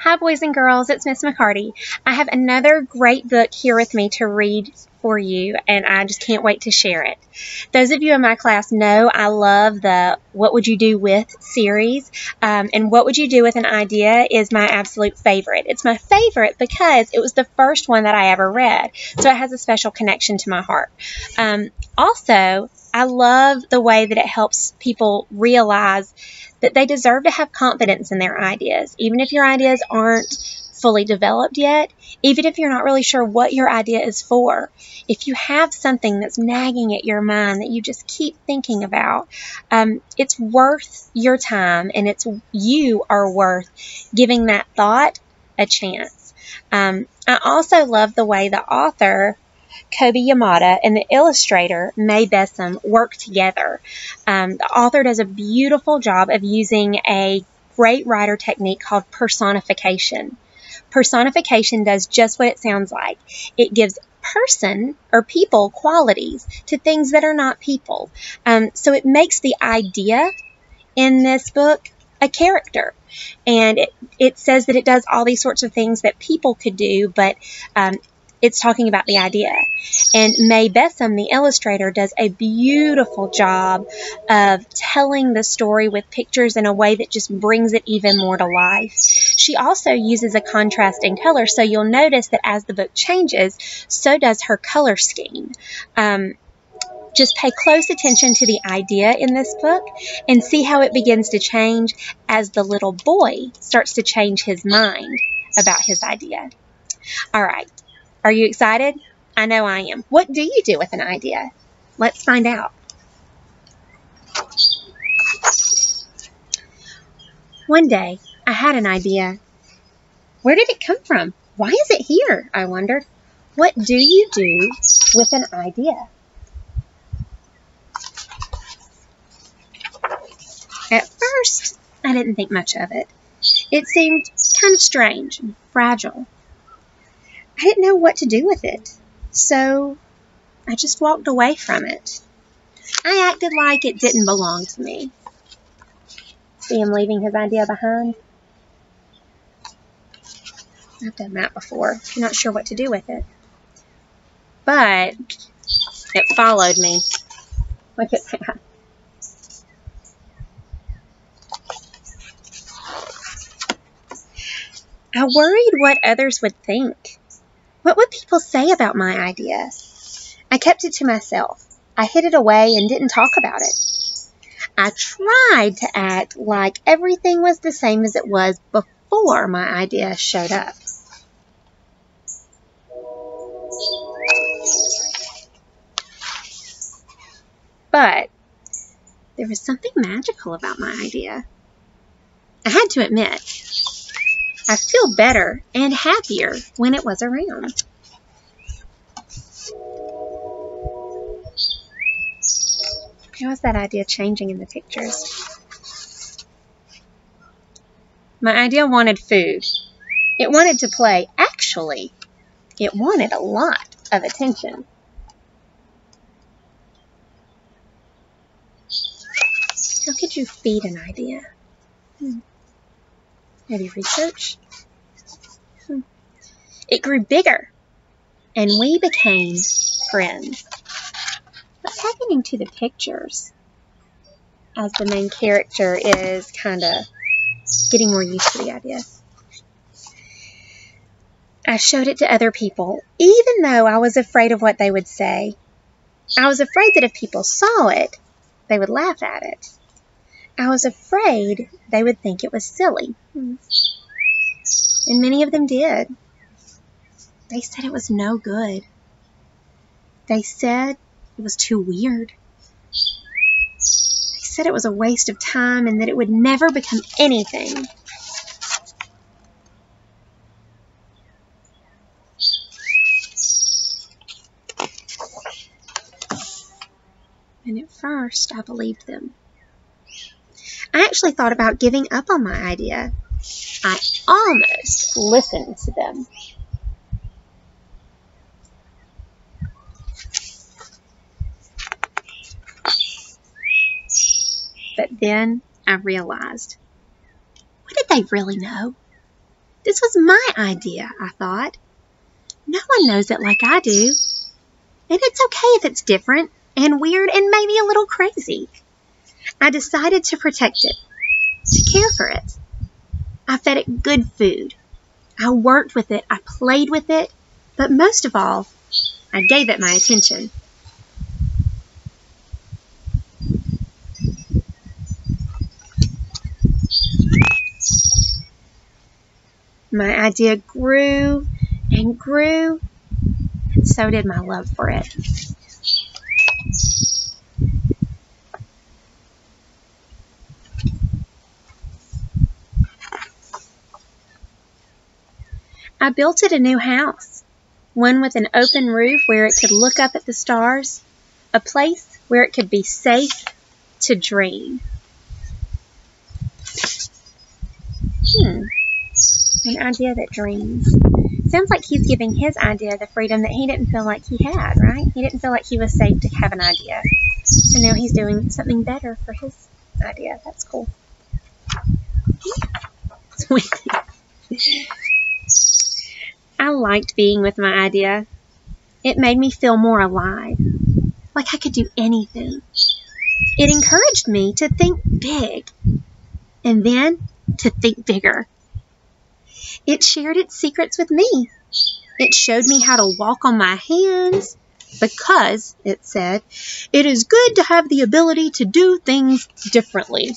Hi, boys and girls. It's Miss McCarty. I have another great book here with me to read for you, and I just can't wait to share it. Those of you in my class know I love the What Would You Do With series, and What Would You Do With an Idea is my absolute favorite. It's my favorite because it was the first one that I ever read, so it has a special connection to my heart. Also, I love the way that it helps people realize that they deserve to have confidence in their ideas, even if your ideas aren't fully developed yet, even if you're not really sure what your idea is for. If you have something that's nagging at your mind that you just keep thinking about, it's worth your time, and you are worth giving that thought a chance. I also love the way the author Kobe Yamada and the illustrator May Bessem work together. The author does a beautiful job of using a great writer technique called personification. Personification does just what it sounds like. It gives person or people qualities to things that are not people. So it makes the idea in this book a character. And it says that it does all these sorts of things that people could do, but it's talking about the idea. And May Bessem, the illustrator, does a beautiful job of telling the story with pictures in a way that just brings it even more to life. She also uses a contrasting color, so you'll notice that as the book changes, so does her color scheme. Just pay close attention to the idea in this book and see how it begins to change as the little boy starts to change his mind about his idea. All right. Are you excited? I know I am. What do you do with an idea? Let's find out. One day, I had an idea. Where did it come from? Why is it here? I wondered. What do you do with an idea? At first, I didn't think much of it. It seemed kind of strange and fragile. I didn't know what to do with it, so I just walked away from it. I acted like it didn't belong to me. See him leaving his idea behind? I've done that before. I'm not sure what to do with it. But it followed me. Look at that. I worried what others would think. What would people say about my idea? I kept it to myself. I hid it away and didn't talk about it. I tried to act like everything was the same as it was before my idea showed up. But there was something magical about my idea. I had to admit, I feel better and happier when it was around. How is that idea changing in the pictures? My idea wanted food. It wanted to play. Actually, it wanted a lot of attention. How could you feed an idea? Maybe research? It grew bigger, and we became friends. What's happening to the pictures as the main character is kind of getting more used to the idea? I showed it to other people, even though I was afraid of what they would say. I was afraid that if people saw it, they would laugh at it. I was afraid they would think it was silly. And many of them did. They said it was no good. They said it was too weird. They said it was a waste of time and that it would never become anything. And at first, I believed them. I actually thought about giving up on my idea. I almost listened to them. But then I realized, what did they really know? This was my idea, I thought. No one knows it like I do. And it's okay if it's different and weird and maybe a little crazy. I decided to protect it, to care for it. I fed it good food. I worked with it. I played with it. But most of all, I gave it my attention. My idea grew and grew, and so did my love for it. I built it a new house, one with an open roof where it could look up at the stars, a place where it could be safe to dream. An idea that dreams. Sounds like he's giving his idea the freedom that he didn't feel like he had, right? He didn't feel like he was safe to have an idea. So now he's doing something better for his idea. That's cool. I liked being with my idea. It made me feel more alive, like I could do anything. It encouraged me to think big, and then to think bigger. It shared its secrets with me. It showed me how to walk on my hands because, it said, it is good to have the ability to do things differently.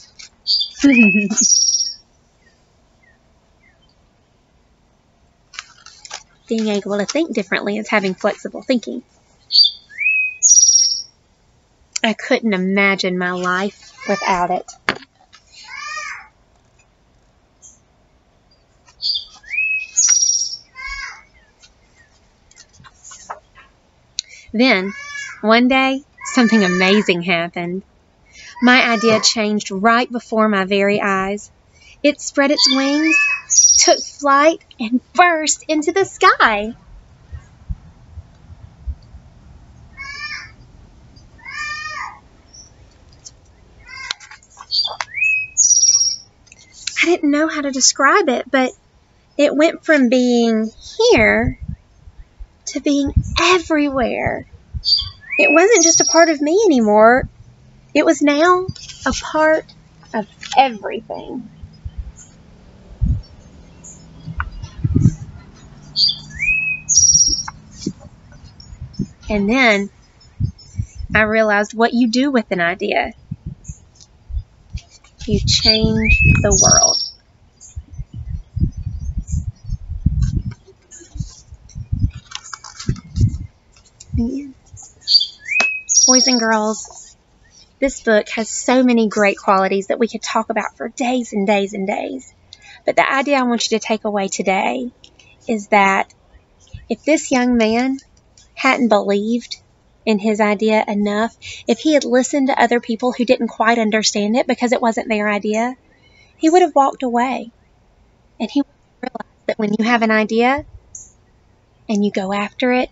Being able to think differently is having flexible thinking. I couldn't imagine my life without it. Then, one day, something amazing happened. My idea changed right before my very eyes. It spread its wings, took flight, and burst into the sky. I didn't know how to describe it, but it went from being here to being everywhere. It wasn't just a part of me anymore. It was now a part of everything. And then I realized what you do with an idea. You change the world. Boys and girls, this book has so many great qualities that we could talk about for days and days and days. But the idea I want you to take away today is that if this young man hadn't believed in his idea enough, if he had listened to other people who didn't quite understand it because it wasn't their idea, he would have walked away. And he would have realized that when you have an idea and you go after it,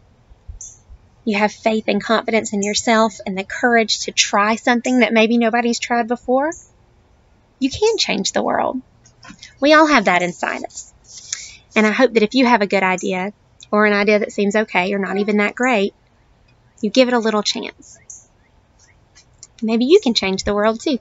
you have faith and confidence in yourself and the courage to try something that maybe nobody's tried before, you can change the world. We all have that inside us. And I hope that if you have a good idea, or an idea that seems okay or not even that great, you give it a little chance. Maybe you can change the world too.